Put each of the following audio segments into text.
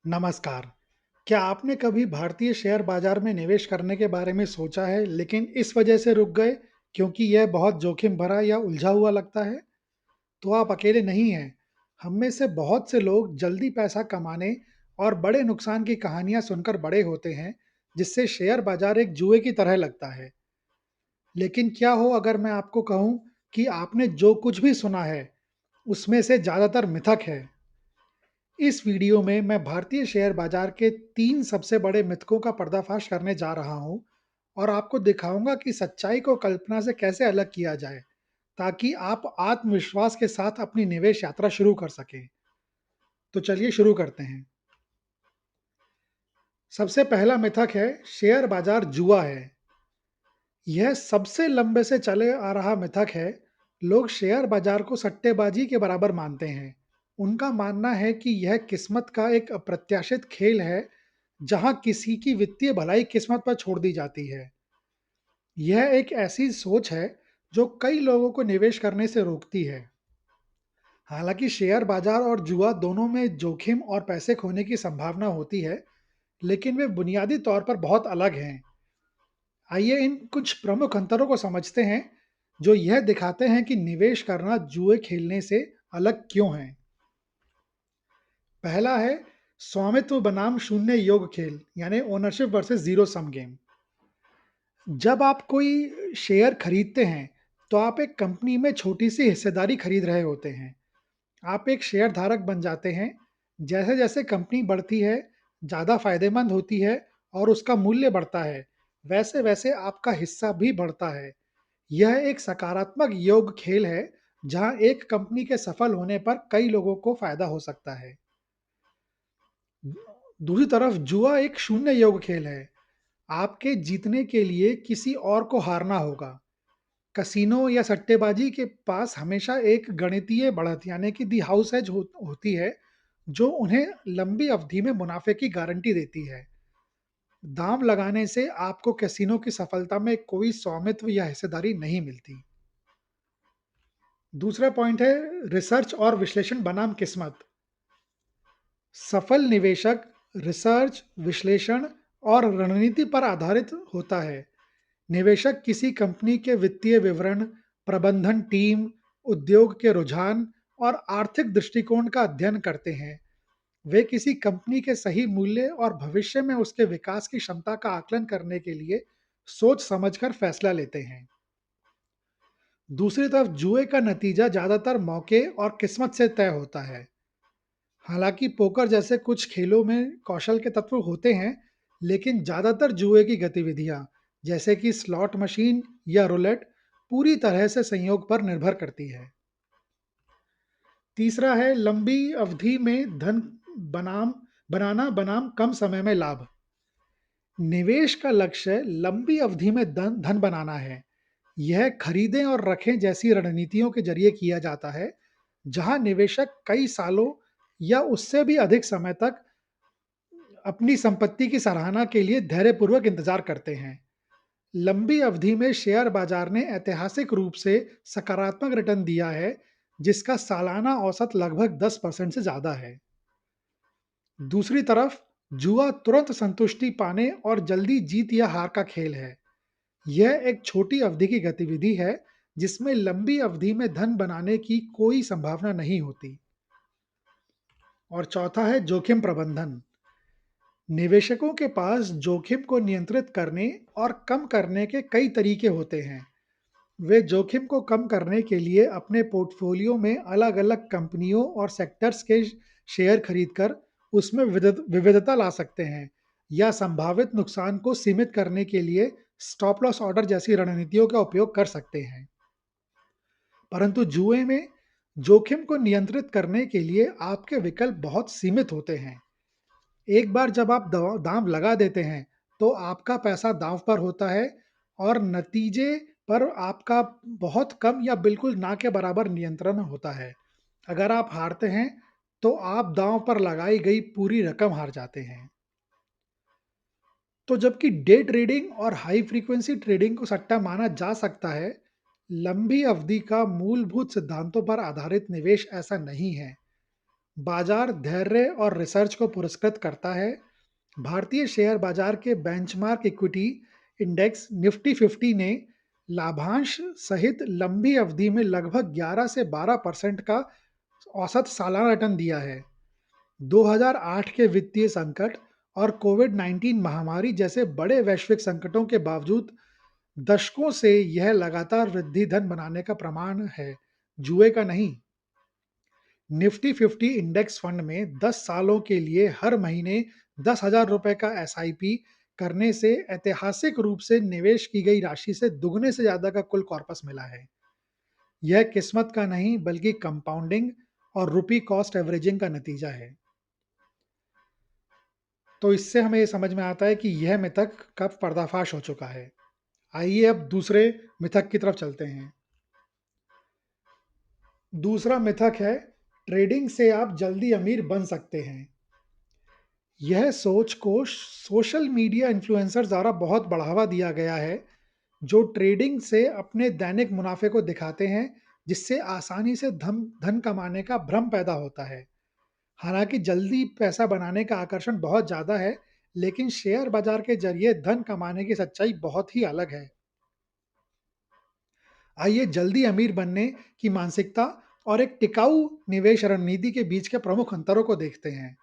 नमस्कार। क्या आपने कभी भारतीय शेयर बाजार में निवेश करने के बारे में सोचा है, लेकिन इस वजह से रुक गए क्योंकि यह बहुत जोखिम भरा या उलझा हुआ लगता है? तो आप अकेले नहीं हैं। हम में से बहुत से लोग जल्दी पैसा कमाने और बड़े नुकसान की कहानियां सुनकर बड़े होते हैं, जिससे शेयर बाजार एक जुए की तरह लगता है। लेकिन क्या हो अगर मैं आपको कहूं कि आपने जो कुछ भी सुना है, उसमें से ज्यादातर मिथक है। इस वीडियो में मैं भारतीय शेयर बाजार के 3 सबसे बड़े मिथकों का पर्दाफाश करने जा रहा हूं और आपको दिखाऊंगा कि सच्चाई को कल्पना से कैसे अलग किया जाए, ताकि आप आत्मविश्वास के साथ अपनी निवेश यात्रा शुरू कर सकें। तो चलिए शुरू करते हैं। सबसे पहला मिथक है, शेयर बाजार जुआ है। यह सबसे लंबे से चले आ रहा मिथक है। लोग शेयर बाजार को सट्टेबाजी के बराबर मानते हैं। उनका मानना है कि यह किस्मत का एक अप्रत्याशित खेल है, जहां किसी की वित्तीय भलाई किस्मत पर छोड़ दी जाती है। यह एक ऐसी सोच है जो कई लोगों को निवेश करने से रोकती है। हालांकि शेयर बाजार और जुआ दोनों में जोखिम और पैसे खोने की संभावना होती है, लेकिन वे बुनियादी तौर पर बहुत अलग हैं। आइए इन कुछ प्रमुख अंतरों को समझते हैं, जो यह दिखाते हैं कि निवेश करना जुए खेलने से अलग क्यों है। पहला है, स्वामित्व बनाम शून्य योग खेल, यानी ownership versus zero sum game. जब आप कोई शेयर खरीदते हैं, तो आप एक कंपनी में छोटी सी हिस्सेदारी खरीद रहे होते हैं। आप एक शेयर धारक बन जाते हैं। जैसे जैसे कंपनी बढ़ती है, ज़्यादा फायदेमंद होती है और उसका मूल्य बढ़ता है, वैसे वैसे आपका हिस्सा भी बढ़ता है। यह एक सकारात्मक योग खेल है, जहां एक कंपनी के सफल होने पर कई लोगों को फायदा हो सकता है। दूसरी तरफ जुआ एक शून्य योग खेल है। आपके जीतने के लिए किसी और को हारना होगा। कसिनो या सट्टेबाजी के पास हमेशा एक गणितीय बढ़त यानी कि दी हाउस एज होती है, जो उन्हें लंबी अवधि में मुनाफे की गारंटी देती है। दांव लगाने से आपको कैसीनो की सफलता में कोई स्वामित्व या हिस्सेदारी नहीं मिलती। दूसरा पॉइंट है, रिसर्च और विश्लेषण बनाम किस्मत। सफल निवेशक रिसर्च, विश्लेषण और रणनीति पर आधारित होता है। निवेशक किसी कंपनी के वित्तीय विवरण, प्रबंधन टीम, उद्योग के रुझान और आर्थिक दृष्टिकोण का अध्ययन करते हैं। वे किसी कंपनी के सही मूल्य और भविष्य में उसके विकास की क्षमता का आकलन करने के लिए सोच समझकर फैसला लेते हैं। दूसरी तरफ जुए का नतीजा ज्यादातर मौके और किस्मत से तय होता है। हालांकि पोकर जैसे कुछ खेलों में कौशल के तत्व होते हैं, लेकिन ज्यादातर जुए की गतिविधियां, जैसे कि स्लॉट मशीन या रूलेट, पूरी तरह से संयोग पर निर्भर करती है। तीसरा है, लंबी अवधि में धन बनाम बनाना बनाम कम समय में लाभ। निवेश का लक्ष्य लंबी अवधि में धन धन बनाना है। यह खरीदें और रखें जैसी रणनीतियों के जरिए किया जाता है, जहां निवेशक कई सालों या उससे भी अधिक समय तक अपनी संपत्ति की सराहना के लिए धैर्यपूर्वक इंतजार करते हैं। लंबी अवधि में शेयर बाजार ने ऐतिहासिक रूप से सकारात्मक रिटर्न दिया है, जिसका सालाना औसत लगभग 10% से ज्यादा है। दूसरी तरफ जुआ तुरंत संतुष्टि पाने और जल्दी जीत या हार का खेल है। यह एक छोटी अवधि की गतिविधि है, जिसमें लंबी अवधि में धन बनाने की कोई संभावना नहीं होती। और चौथा है, जोखिम प्रबंधन। निवेशकों के पास जोखिम को नियंत्रित करने और कम करने के कई तरीके होते हैं। वे जोखिम को कम करने के लिए अपने पोर्टफोलियो में अलग-अलग कंपनियों और सेक्टर्स के शेयर खरीदकर उसमें विविधता ला सकते हैं, या संभावित नुकसान को सीमित करने के लिए स्टॉप लॉस ऑर्डर जैसी रणनीतियों का उपयोग कर सकते हैं। परंतु जुए में जोखिम को नियंत्रित करने के लिए आपके विकल्प बहुत सीमित होते हैं। एक बार जब आप दांव लगा देते हैं, तो आपका पैसा दांव पर होता है और नतीजे पर आपका बहुत कम या बिल्कुल ना के बराबर नियंत्रण होता है। अगर आप हारते हैं, तो आप दांव पर लगाई गई पूरी रकम हार जाते हैं। तो जबकि डे ट्रेडिंग और हाई फ्रीक्वेंसी ट्रेडिंग को सट्टा माना जा सकता है, लंबी अवधि का मूलभूत सिद्धांतों पर आधारित निवेश ऐसा नहीं है। बाजार धैर्य और रिसर्च को पुरस्कृत करता है। भारतीय शेयर बाजार के बेंचमार्क इक्विटी इंडेक्स निफ्टी 50 ने लाभांश सहित लंबी अवधि में लगभग 11 से 12% का औसत सालाना रिटर्न दिया है। 2008 के वित्तीय संकट और कोविड-19 महामारी जैसे बड़े वैश्विक संकटों के बावजूद दशकों से यह लगातार वृद्धि धन बनाने का प्रमाण है, जुए का नहीं। निफ्टी 50 इंडेक्स फंड में 10 सालों के लिए हर महीने 10,000 रुपए का एसआईपी करने से ऐतिहासिक रूप से निवेश की गई राशि से दुगने से ज्यादा का कुल कॉर्पस मिला है। यह किस्मत का नहीं बल्कि कंपाउंडिंग और रुपी कॉस्ट एवरेजिंग का नतीजा है। तो इससे हमें ये समझ में आता है कि यह मिथक का पर्दाफाश हो चुका है। आइए अब दूसरे मिथक की तरफ चलते हैं। दूसरा मिथक है ट्रेडिंग से आप जल्दी अमीर बन सकते हैं। यह सोच को सोशल मीडिया इन्फ्लुएंसर्स द्वारा बहुत बढ़ावा दिया गया है, जो ट्रेडिंग से अपने दैनिक मुनाफे को दिखाते हैं, जिससे आसानी से धन धन कमाने का भ्रम पैदा होता है। हालांकि जल्दी पैसा बनाने का आकर्षण बहुत ज़्यादा है, लेकिन शेयर बाजार के जरिए धन कमाने की सच्चाई बहुत ही अलग है। आइए जल्दी अमीर बनने की मानसिकता और एक टिकाऊ निवेश रणनीति के बीच के प्रमुख अंतरों को देखते हैं।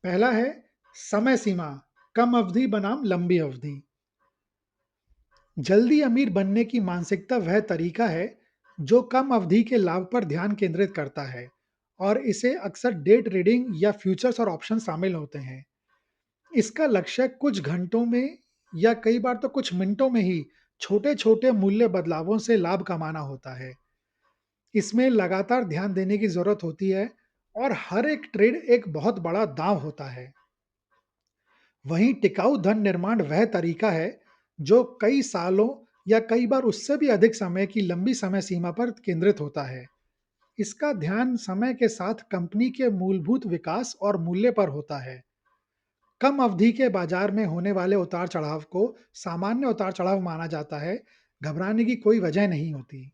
पहला है समय सीमा, कम अवधि बनाम लंबी अवधि। जल्दी अमीर बनने की मानसिकता वह तरीका है जो कम अवधि के लाभ पर ध्यान केंद्रित करता है और इसे अक्सर डे ट्रेडिंग या फ्यूचर्स और ऑप्शन शामिल होते हैं। इसका लक्ष्य कुछ घंटों में या कई बार तो कुछ मिनटों में ही छोटे-छोटे मूल्य बदलावों से लाभ कमाना होता है। इसमें लगातार ध्यान देने की ज़रूरत होती है और हर एक ट्रेड एक बहुत बड़ा दांव होता है। वहीं टिकाऊ धन निर्माण वह तरीका है जो कई सालों या कई बार उससे भी अधिक समय की लंबी समय सीमा पर केंद्रित होता है। इसका ध्यान समय के साथ कंपनी के मूलभूत विकास और मूल्य पर होता है। कम अवधि के बाजार में होने वाले उतार चढ़ाव को सामान्य उतार चढ़ाव माना जाता है, घबराने की कोई वजह नहीं होती।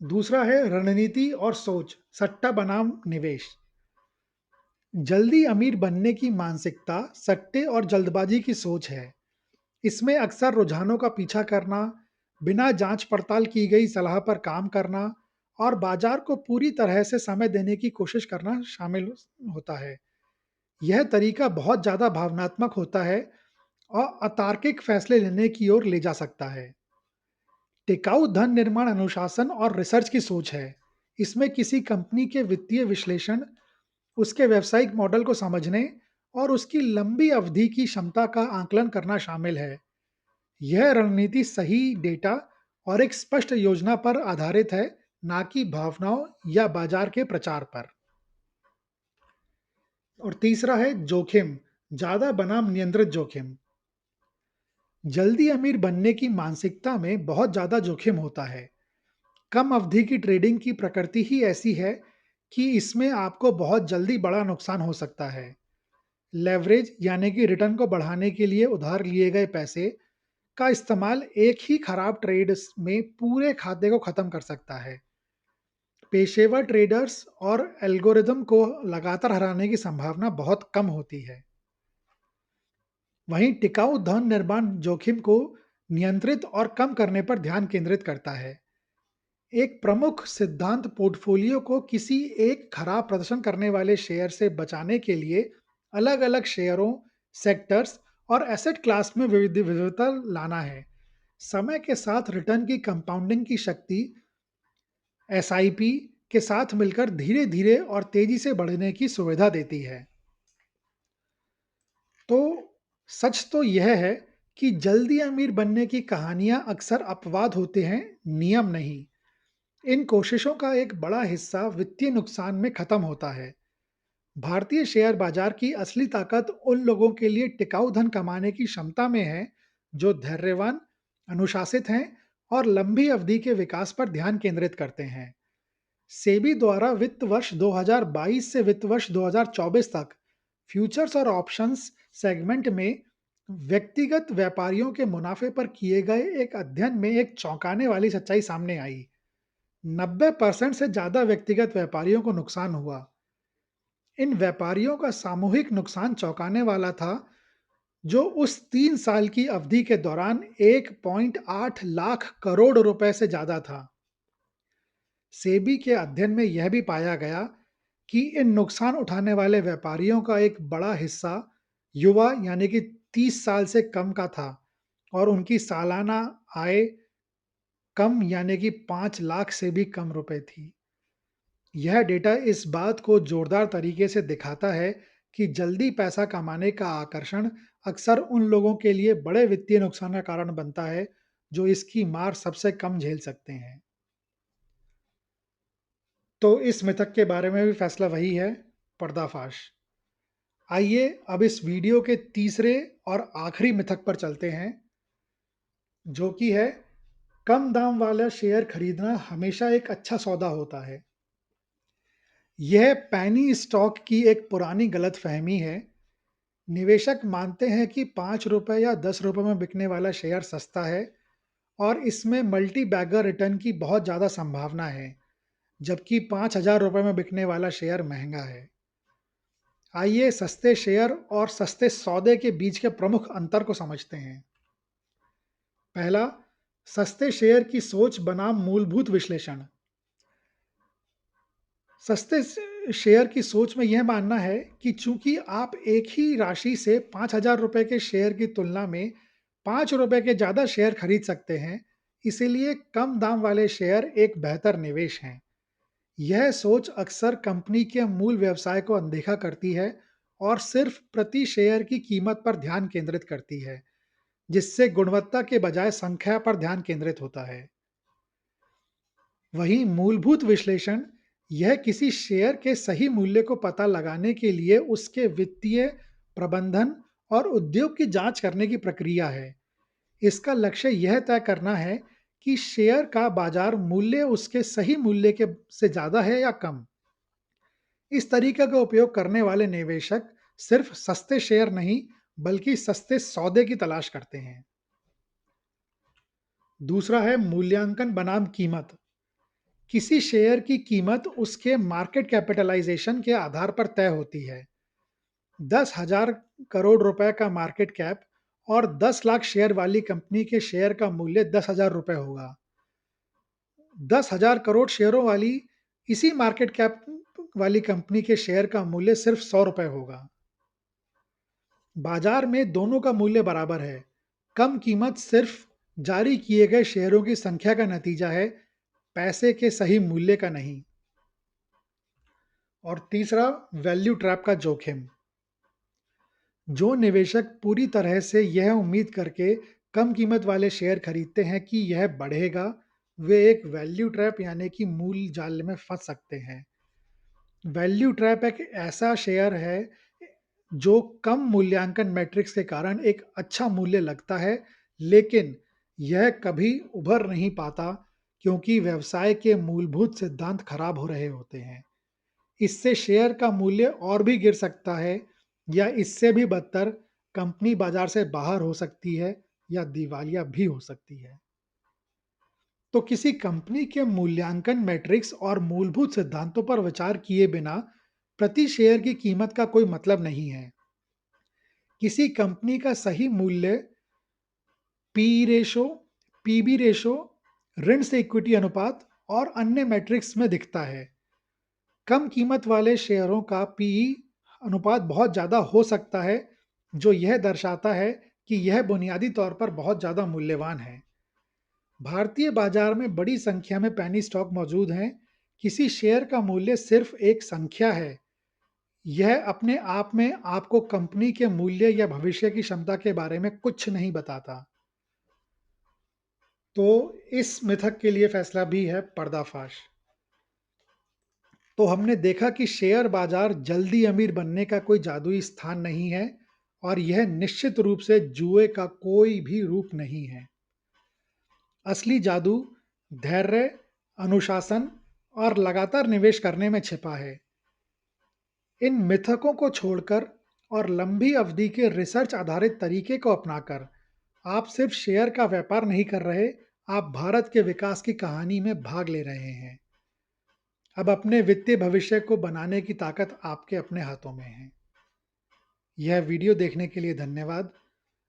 दूसरा है रणनीति और सोच, सट्टा बनाम निवेश। जल्दी अमीर बनने की मानसिकता सट्टे और जल्दबाजी की सोच है। इसमें अक्सर रुझानों का पीछा करना, बिना जांच पड़ताल की गई सलाह पर काम करना और बाजार को पूरी तरह से समय देने की कोशिश करना शामिल होता है। यह तरीका बहुत ज़्यादा भावनात्मक होता है और अतार्किक फैसले लेने की ओर ले जा सकता है। टिकाऊ धन निर्माण अनुशासन और रिसर्च की सोच है। इसमें किसी कंपनी के वित्तीय विश्लेषण, उसके व्यावसायिक मॉडल को समझने और उसकी लंबी अवधि की क्षमता का आकलन करना शामिल है। यह रणनीति सही डेटा और एक स्पष्ट योजना पर आधारित है, ना कि भावनाओं या बाजार के प्रचार पर। और तीसरा है जोखिम, ज्यादा बनाम नियंत्रित जोखिम। जल्दी अमीर बनने की मानसिकता में बहुत ज्यादा जोखिम होता है। कम अवधि की ट्रेडिंग की प्रकृति ही ऐसी है कि इसमें आपको बहुत जल्दी बड़ा नुकसान हो सकता है। लेवरेज यानी कि रिटर्न को बढ़ाने के लिए उधार लिए गए पैसे का इस्तेमाल एक ही खराब ट्रेड में पूरे खाते को खत्म कर सकता है। पेशेवर ट्रेडर्स और एल्गोरिदम को लगातार हराने की संभावना बहुत कम होती है। वहीं टिकाऊ धन निर्माण जोखिम को नियंत्रित और कम करने पर ध्यान केंद्रित करता है। एक प्रमुख सिद्धांत पोर्टफोलियो को किसी एक खराब प्रदर्शन करने वाले शेयर से बचाने के लिए अलग-अलग शेयरों, सेक्टर्स और एसेट क्लास में विविधता लाना है। समय के साथ रिटर्न की कंपाउंडिंग की शक्ति एसआईपी के साथ मिलकर धीरे-धीरे और तेजी से बढ़ने की सुविधा देती है। तो सच तो यह है कि जल्दी अमीर बनने की कहानियां अक्सर अपवाद होते हैं, नियम नहीं। इन कोशिशों का एक बड़ा हिस्सा वित्तीय नुकसान में खत्म होता है। भारतीय शेयर बाजार की असली ताकत उन लोगों के लिए टिकाऊ धन कमाने की क्षमता में है, जो धैर्यवान, अनुशासित हैं और लंबी अवधि के विकास पर ध्यान केंद्रित करते हैं। सेबी द्वारा वित्त वर्ष 2022 से वित्त वर्ष 2024 तक फ्यूचर्स और ऑप्शंस सेगमेंट में व्यक्तिगत व्यापारियों के मुनाफे पर किए गए एक अध्ययन में एक चौंकाने वाली सच्चाई सामने आई। 90% से ज़्यादा व्यक्तिगत व्यापारियों को नुकसान हुआ। इन व्यापारियों का सामूहिक नुकसान चौंकाने वाला था, जो उस 3 साल की अवधि के दौरान 1.8 लाख करोड़ रुपए से ज़्यादा था। सेबी के अध्ययन में यह भी पाया गया कि इन नुकसान उठाने वाले व्यापारियों का एक बड़ा हिस्सा युवा यानी कि 30 साल से कम का था और उनकी सालाना आय कम यानी कि 5 लाख से भी कम रुपए थी। यह डेटा इस बात को जोरदार तरीके से दिखाता है कि जल्दी पैसा कमाने का आकर्षण अक्सर उन लोगों के लिए बड़े वित्तीय नुकसान का कारण बनता है, जो इसकी मार सबसे कम झेल सकते हैं। तो इस मिथक के बारे में भी फैसला वही है, पर्दाफाश। आइए अब इस वीडियो के तीसरे और आखिरी मिथक पर चलते हैं, जो कि है कम दाम वाला शेयर खरीदना हमेशा एक अच्छा सौदा होता है। यह पैनी स्टॉक की एक पुरानी गलतफहमी है। निवेशक मानते हैं कि ₹5 या ₹10 में बिकने वाला शेयर सस्ता है और इसमें मल्टी बैगर रिटर्न की बहुत ज़्यादा संभावना है, जबकि ₹5000 में बिकने वाला शेयर महंगा है। आइए सस्ते शेयर और सस्ते सौदे के बीच के प्रमुख अंतर को समझते हैं। पहला, सस्ते शेयर की सोच बनाम मूलभूत विश्लेषण। सस्ते शेयर की सोच में यह मानना है कि चूंकि आप एक ही राशि से ₹5000 के शेयर की तुलना में ₹5 के ज़्यादा शेयर खरीद सकते हैं, इसीलिए कम दाम वाले शेयर एक बेहतर निवेश हैं। यह सोच अक्सर कंपनी के मूल व्यवसाय को अनदेखा करती है और सिर्फ प्रति शेयर की कीमत पर ध्यान केंद्रित करती है, जिससे गुणवत्ता के बजाय संख्या पर ध्यान केंद्रित होता है। वहीं मूलभूत विश्लेषण यह किसी शेयर के सही मूल्य को पता लगाने के लिए उसके वित्तीय, प्रबंधन और उद्योग की जांच करने की प्रक्रिया है। इसका लक्ष्य यह तय करना है कि शेयर का बाजार मूल्य उसके सही मूल्य के से ज़्यादा है या कम। इस तरीके का उपयोग करने वाले निवेशक सिर्फ सस्ते शेयर नहीं, बल्कि सस्ते सौदे की तलाश करते हैं। दूसरा है मूल्यांकन बनाम कीमत। किसी शेयर की कीमत उसके मार्केट कैपिटलाइजेशन के आधार पर तय होती है। 10,000 करोड़ रुपए का मार्केट कैप और 10 लाख शेयर वाली कंपनी के शेयर का मूल्य 10,000 रुपए होगा। 10,000 करोड़ शेयरों वाली इसी मार्केट कैप वाली कंपनी के शेयर का मूल्य सिर्फ 100 रुपए होगा। बाजार में दोनों का मूल्य बराबर है। कम कीमत सिर्फ जारी किए गए शेयरों की संख्या का नतीजा है, पैसे के सही मूल्य का नहीं। और तीसरा, वैल्यू ट्रैप का जोखिम। जो निवेशक पूरी तरह से यह उम्मीद करके कम कीमत वाले शेयर खरीदते हैं कि यह बढ़ेगा, वे एक वैल्यू ट्रैप यानी कि मूल जाल में फंस सकते हैं। वैल्यू ट्रैप एक ऐसा शेयर है जो कम मूल्यांकन मैट्रिक्स के कारण एक अच्छा मूल्य लगता है, लेकिन यह कभी उभर नहीं पाता क्योंकि व्यवसाय के मूलभूत सिद्धांत खराब हो रहे होते हैं। इससे शेयर का मूल्य और भी गिर सकता है या इससे भी बदतर, कंपनी बाजार से बाहर हो सकती है या दिवालिया भी हो सकती है। तो किसी कंपनी के मूल्यांकन मैट्रिक्स और मूलभूत सिद्धांतों पर विचार किए बिना प्रति शेयर की कीमत का कोई मतलब नहीं है। किसी कंपनी का सही मूल्य पी रेशो, पीबी रेशो, ऋण से इक्विटी अनुपात और अन्य मैट्रिक्स में दिखता है। कम कीमत वाले शेयरों का पीई अनुपात बहुत ज़्यादा हो सकता है, जो यह दर्शाता है कि यह बुनियादी तौर पर बहुत ज़्यादा मूल्यवान है। भारतीय बाजार में बड़ी संख्या में पैनी स्टॉक मौजूद हैं। किसी शेयर का मूल्य सिर्फ एक संख्या है। यह अपने आप में आपको कंपनी के मूल्य या भविष्य की क्षमता के बारे में कुछ नहीं बताता। तो इस मिथक के लिए फैसला भी है पर्दाफाश। तो हमने देखा कि शेयर बाजार जल्दी अमीर बनने का कोई जादुई स्थान नहीं है और यह निश्चित रूप से जुए का कोई भी रूप नहीं है। असली जादू धैर्य, अनुशासन और लगातार निवेश करने में छिपा है। इन मिथकों को छोड़कर और लंबी अवधि के रिसर्च आधारित तरीके को अपनाकर आप सिर्फ शेयर का व्यापार नहीं कर रहे, आप भारत के विकास की कहानी में भाग ले रहे हैं। अब अपने वित्तीय भविष्य को बनाने की ताकत आपके अपने हाथों में है। यह वीडियो देखने के लिए धन्यवाद।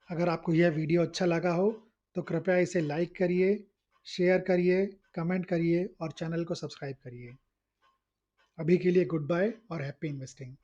अगर आपको यह वीडियो अच्छा लगा हो तो कृपया इसे लाइक करिए, शेयर करिए, कमेंट करिए और चैनल को सब्सक्राइब करिए। अभी के लिए गुड बाय और हैप्पी इन्वेस्टिंग।